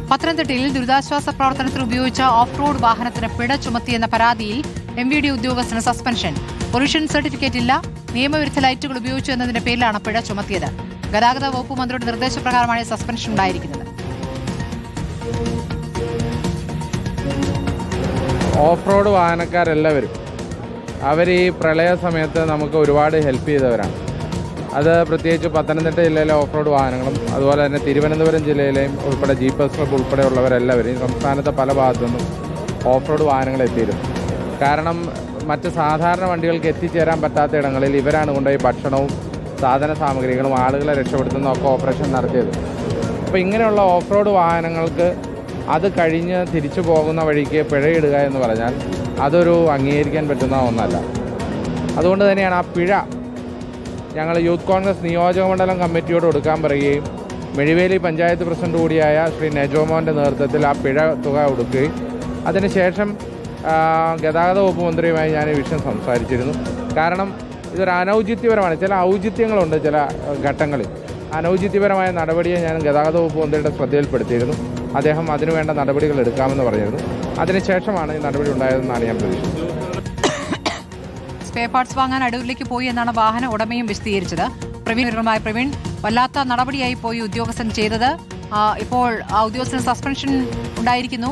പത്തനംതിട്ടയിൽ ദുരിതാശ്വാസ പ്രവർത്തനത്തിൽ ഉപയോഗിച്ച ഓഫ് റോഡ് വാഹനത്തിന് പിഴ ചുമത്തിയെന്ന പരാതിയിൽ MVD ഉദ്യോഗസ്ഥന് സസ്പെൻഷൻ. പൊല്യൂഷൻ സർട്ടിഫിക്കറ്റ് ഇല്ല, നിയമവിരുദ്ധ ലൈറ്റുകൾ ഉപയോഗിച്ചു എന്നതിന്റെ പേരിലാണ് പിഴ ചുമത്തിയത്. ഗതാഗത വകുപ്പ് മന്ത്രിയുടെ നിർദ്ദേശപ്രകാരമാണ് സസ്പെൻഷൻ ഉണ്ടായിരിക്കുന്നത്. ഓഫ് റോഡ് വാഹനക്കാരെല്ലാവരും അവർ ഈ പ്രളയ സമയത്ത് നമുക്ക് ഒരുപാട് ഹെൽപ്പ് ചെയ്തവരാണ്. അത് പ്രത്യേകിച്ച് പത്തനംതിട്ട ജില്ലയിലെ ഓഫ് റോഡ് വാഹനങ്ങളും അതുപോലെ തന്നെ തിരുവനന്തപുരം ജില്ലയിലെയും ഉൾപ്പെടെ ജീപ്പസ് ക്ലബ് ഉൾപ്പെടെയുള്ളവരെല്ലാവരും സംസ്ഥാനത്തെ പല ഭാഗത്തുനിന്നും ഓഫ് റോഡ് വാഹനങ്ങൾ എത്തിയിരുന്നു. കാരണം മറ്റ് സാധാരണ വണ്ടികൾക്ക് എത്തിച്ചേരാൻ പറ്റാത്ത ഇടങ്ങളിൽ ഇവരാണ് കൊണ്ടുപോയി ഭക്ഷണവും സാധന സാമഗ്രികളും ആളുകളെ രക്ഷപ്പെടുത്തുന്ന ഒക്കെ ഓപ്പറേഷൻ നടത്തിയത്. അപ്പോൾ ഇങ്ങനെയുള്ള ഓഫ് റോഡ് വാഹനങ്ങൾക്ക് അത് കഴിഞ്ഞ് തിരിച്ചു പോകുന്ന വഴിക്ക് പിഴയിടുക എന്ന് പറഞ്ഞാൽ അതൊരു അംഗീകരിക്കാൻ പറ്റുന്ന ഒന്നല്ല. അതുകൊണ്ട് തന്നെയാണ് ആ പിഴ ഞങ്ങൾ യൂത്ത് കോൺഗ്രസ് നിയോജകമണ്ഡലം കമ്മിറ്റിയോട് കൊടുക്കാൻ പറയുകയും മെഴിവേലി പഞ്ചായത്ത് പ്രസിഡന്റ് കൂടിയായ ശ്രീ നെജോമോൻ്റെ നേതൃത്വത്തിൽ ആ പിഴ തുക കൊടുക്കുകയും അതിനുശേഷം ഗതാഗത വകുപ്പ് മന്ത്രിയുമായി ഞാൻ ഈ വിഷയം സംസാരിച്ചിരുന്നു. കാരണം ഇതൊരു അനൗചിത്യപരമാണ്, ചില ഔചിത്യങ്ങളുണ്ട് ചില ഘട്ടങ്ങളിൽ. അനൗചിത്യപരമായ നടപടിയെ ഞാൻ ഗതാഗത വകുപ്പ് മന്ത്രിയുടെ ശ്രദ്ധയിൽപ്പെടുത്തിയിരുന്നു. അദ്ദേഹം അതിനുവേണ്ട നടപടികൾ എടുക്കാമെന്ന് പറഞ്ഞിരുന്നു. അതിനുശേഷമാണ് ഈ നടപടി ഉണ്ടായതെന്നാണ് ഞാൻ പ്രതീക്ഷിച്ചത്. സ്പെയർ പാർട്സ് വാങ്ങാൻ അടൂരിലേക്ക് പോയി എന്നാണ് വാഹന ഉടമയും വിശദീകരിച്ചത്. പ്രവീൺ, വല്ലാത്ത നടപടിയായി പോയി ഉദ്യോഗസ്ഥൻ ചെയ്തത്. ഇപ്പോൾ ഉദ്യോഗസ്ഥന് സസ്പെൻഷൻ ഉണ്ടായിരിക്കുന്നു.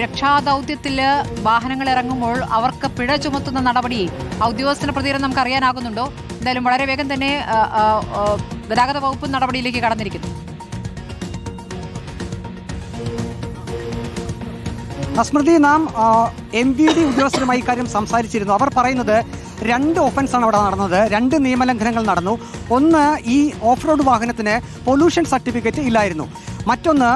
രക്ഷാദൗത്യത്തിൽ വാഹനങ്ങൾ ഇറങ്ങുമ്പോൾ അവർക്ക് പിഴ ചുമത്തുന്ന നടപടി ഉദ്യോഗസ്ഥന്റെ പ്രതികരണം നമുക്ക് അറിയാനാകുന്നുണ്ടോ? എന്തായാലും വളരെ വേഗം തന്നെ ഗതാഗത വകുപ്പ് നടപടിയിലേക്ക് കടന്നിരിക്കുന്നു. സ്മൃതി, നാം MVD ഉദ്യോഗസ്ഥരുമായി ഇക്കാര്യം സംസാരിച്ചിരുന്നു. അവർ പറയുന്നത് 2 ഒഫൻസാണ് അവിടെ നടന്നത്, 2 നിയമലംഘനങ്ങൾ നടന്നു. ഒന്ന്, ഈ ഓഫ് റോഡ് വാഹനത്തിന് പൊല്യൂഷൻ സർട്ടിഫിക്കറ്റ് ഇല്ലായിരുന്നു. മറ്റൊന്ന്,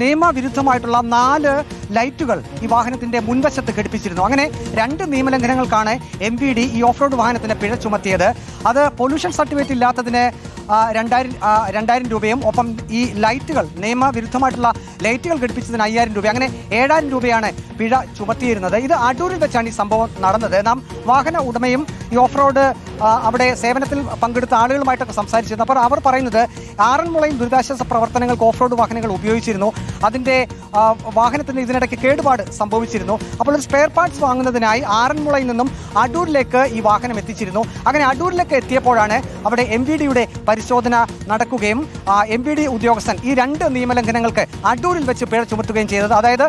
നിയമവിരുദ്ധമായിട്ടുള്ള 4 ലൈറ്റുകൾ ഈ വാഹനത്തിന്റെ മുൻവശത്ത് ഘടിപ്പിച്ചിരുന്നു. അങ്ങനെ 2 നിയമലംഘനങ്ങൾക്കാണ് MVD ഈ ഓഫ് റോഡ് വാഹനത്തിന് പിഴ ചുമത്തിയത്. അത് പൊല്യൂഷൻ സർട്ടിഫിക്കറ്റ് ഇല്ലാത്തതിന് 2000 രൂപയും ഒപ്പം ഈ ലൈറ്റുകൾ നിയമവിരുദ്ധമായിട്ടുള്ള ലൈറ്റുകൾ ഘടിപ്പിച്ചതിന് 5000 രൂപ, അങ്ങനെ 7000 രൂപയാണ് പിഴ ചുമത്തിയിരുന്നത്. ഇത് അടൂരിൽ വെച്ചാണ് ഈ സംഭവം നടന്നത്. നാം വാഹന ഉടമയും ഈ ഓഫ് റോഡ് അവിടെ സേവനത്തിൽ പങ്കെടുത്ത ആളുകളുമായിട്ടൊക്കെ സംസാരിച്ചിരുന്നു. അപ്പോൾ അവർ പറയുന്നത് ആറന്മുളയിൽ ദുരിതാശ്വാസ പ്രവർത്തനങ്ങൾക്ക് ഓഫ് റോഡ് വാഹനങ്ങൾ ഉപയോഗിച്ചിരുന്നു. അതിൻ്റെ വാഹനത്തിന് ഇതിനിടയ്ക്ക് കേടുപാട് സംഭവിച്ചിരുന്നു. അപ്പോൾ ഒരു സ്പെയർ പാർട്സ് വാങ്ങുന്നതിനായി ആറന്മുളയിൽ നിന്നും അടൂരിലേക്ക് ഈ വാഹനം എത്തിച്ചിരുന്നു. അങ്ങനെ അടൂരിലേക്ക് എത്തിയപ്പോഴാണ് അവിടെ MVDയുടെ പരിശോധന നടക്കുകയും MVD ഉദ്യോഗസ്ഥൻ ഈ 2 നിയമലംഘനങ്ങൾക്ക് അടൂരിൽ വെച്ച് പിഴ ചുമത്തുകയും ചെയ്തത്. അതായത്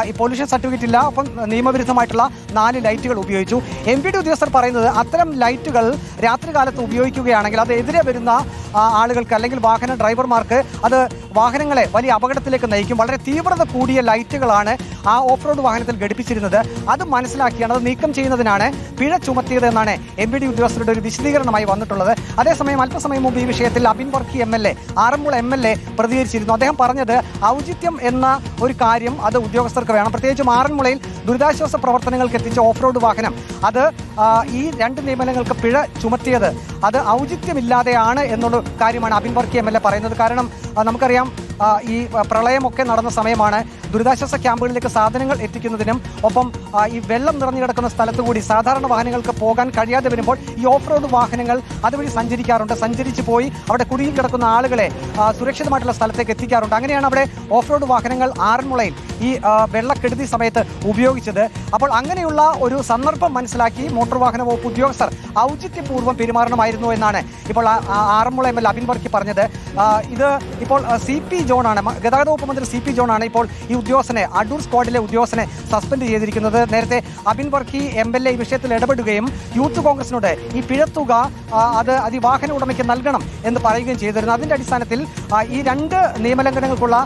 ഈ പൊല്യൂഷൻ സർട്ടിഫിക്കറ്റ് ഇല്ല, ഒപ്പം നിയമവിരുദ്ധമായിട്ടുള്ള 4 ലൈറ്റുകൾ ഉപയോഗിച്ചു. MVD ഉദ്യോഗസ്ഥർ പറയുന്നത് അത്തരം ലൈറ്റുകൾ രാത്രികാലത്ത് ഉപയോഗിക്കുകയാണെങ്കിൽ അത് എതിരെ വരുന്ന ആളുകൾക്ക് അല്ലെങ്കിൽ വാഹന ഡ്രൈവർമാർക്ക് അത് വാഹനങ്ങളെ വലിയ അപകടത്തിലേക്ക് നയിക്കും. വളരെ തീവ്രത കൂടിയ ലൈറ്റുകളാണ് ആ ഓഫ് റോഡ് വാഹനത്തിൽ ഘടിപ്പിച്ചിരുന്നത്. അത് മനസ്സിലാക്കിയാണ് അത് നീക്കം ചെയ്യുന്നതിനാണ് പിഴ ചുമത്തിയത് എന്നാണ് MVD ഉദ്യോഗസ്ഥരുടെ ഒരു വിശദീകരണമായി വന്നിട്ടുള്ളത്. അതേസമയം അല്പസമയം മുമ്പ് ഈ വിഷയത്തിൽ അബിൻ വർക്കി MLA, ആറന്മുള MLA പ്രതികരിച്ചിരുന്നു. അദ്ദേഹം പറഞ്ഞത് ഔചിത്യം എന്ന ഒരു കാര്യം അത് ഉദ്യോഗസ്ഥർക്ക് വേണം. പ്രത്യേകിച്ചും ആറന്മുളയിൽ ദുരിതാശ്വാസ പ്രവർത്തനങ്ങൾക്ക് എത്തിച്ച ഓഫ് റോഡ് വാഹനം അത് ഈ 2 നിയമനങ്ങൾക്ക് പിഴ ചുമത്തിയത് അത് ഔചിത്യമില്ലാതെയാണ് എന്നുള്ള കാര്യമാണ് അബിൻ വർക്കി MLA പറയുന്നത്. കാരണം നമുക്കറിയാം ഈ പ്രളയമൊക്കെ നടന്ന സമയമാണ്. ദുരിതാശ്വാസ ക്യാമ്പുകളിലേക്ക് സാധനങ്ങൾ എത്തിക്കുന്നതിനും ഒപ്പം ഈ വെള്ളം നിറഞ്ഞു കിടക്കുന്ന സ്ഥലത്ത് കൂടി സാധാരണ വാഹനങ്ങൾക്ക് പോകാൻ കഴിയാതെ വരുമ്പോൾ ഈ ഓഫ് റോഡ് വാഹനങ്ങൾ അതുവഴി സഞ്ചരിക്കാറുണ്ട്. സഞ്ചരിച്ച് പോയി അവിടെ കുടുങ്ങിക്കിടക്കുന്ന ആളുകളെ സുരക്ഷിതമായിട്ടുള്ള സ്ഥലത്തേക്ക് എത്തിക്കാറുണ്ട്. അങ്ങനെയാണ് അവിടെ ഓഫ് റോഡ് വാഹനങ്ങൾ ആറന്മുളയിൽ ഈ വെള്ളക്കെടുതി സമയത്ത് ഉപയോഗിച്ചത്. അപ്പോൾ അങ്ങനെയുള്ള ഒരു സന്ദർഭം മനസ്സിലാക്കി മോട്ടോർ വാഹന വകുപ്പ് ഉദ്യോഗസ്ഥർ ഔചിത്യപൂർവ്വം പെരുമാറണമായിരുന്നു എന്നാണ് ഇപ്പോൾ ആറന്മുള MLA അബിൻ വർക്കി പറഞ്ഞത്. ഇത് ഇപ്പോൾ CP ജോണാണ്, ഗതാഗത വകുപ്പ് മന്ത്രി CP ജോണാണ് ഇപ്പോൾ ഈ ഉദ്യോഗസ്ഥനെ, അടൂർ സ്ക്വാഡിലെ ഉദ്യോഗസ്ഥനെ സസ്പെൻഡ് ചെയ്തിരിക്കുന്നത്. നേരത്തെ അബിൻ വർക്കി MLA ഈ വിഷയത്തിൽ ഇടപെടുകയും യൂത്ത് കോൺഗ്രസിനോട് ഈ പിഴത്തുക അത് ഈ വാഹന ഉടമയ്ക്ക് നൽകണം എന്ന് പറയുകയും ചെയ്തിരുന്നു. അതിൻ്റെ അടിസ്ഥാനത്തിൽ ഈ 2 നിയമലംഘനങ്ങൾക്കുള്ള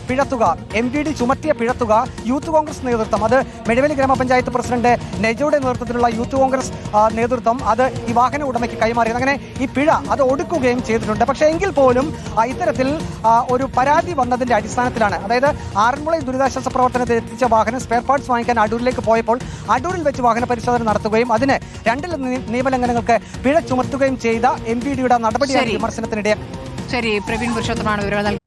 പിഴത്തുക MVD ചുമത്തിയ പിഴത്തുക യൂത്ത് കോൺഗ്രസ് നേതൃത്വം, അത് മെഴിവേലി ഗ്രാമപഞ്ചായത്ത് പ്രസിഡന്റ് നെജോയുടെ നേതൃത്വത്തിലുള്ള യൂത്ത് കോൺഗ്രസ് നേതൃത്വം അത് ഈ വാഹന ഉടമയ്ക്ക് കൈമാറിയത്. അങ്ങനെ ഈ പിഴ അത് ഒടുക്കുകയും ചെയ്തിട്ടുണ്ട്. പക്ഷേ എങ്കിൽ പോലും ഇത്തരത്തിൽ ഒരു പരാതി വന്നതിൻ്റെ അടിസ്ഥാനത്തിലാണ്, അതായത് ആറന്മുളയിൽ ദുരിതാശ്വാസ പ്രവർത്തനത്തിൽ എത്തിച്ച വാഹനം സ്പെയർ പാർട്സ് വാങ്ങിക്കാൻ അടൂരിലേക്ക് പോയപ്പോൾ അടൂരിൽ വെച്ച് വാഹന പരിശോധന നടത്തുകയും അതിന് 2 നിയമലംഘനങ്ങൾക്ക് പിഴ ചുമത്തുകയും ചെയ്ത MVDയുടെ നടപടിയാണ് വിമർശനത്തിനിടെ. ശരി, പ്രവീൺ പുരുഷോത്തമാണ് വിവരങ്ങൾ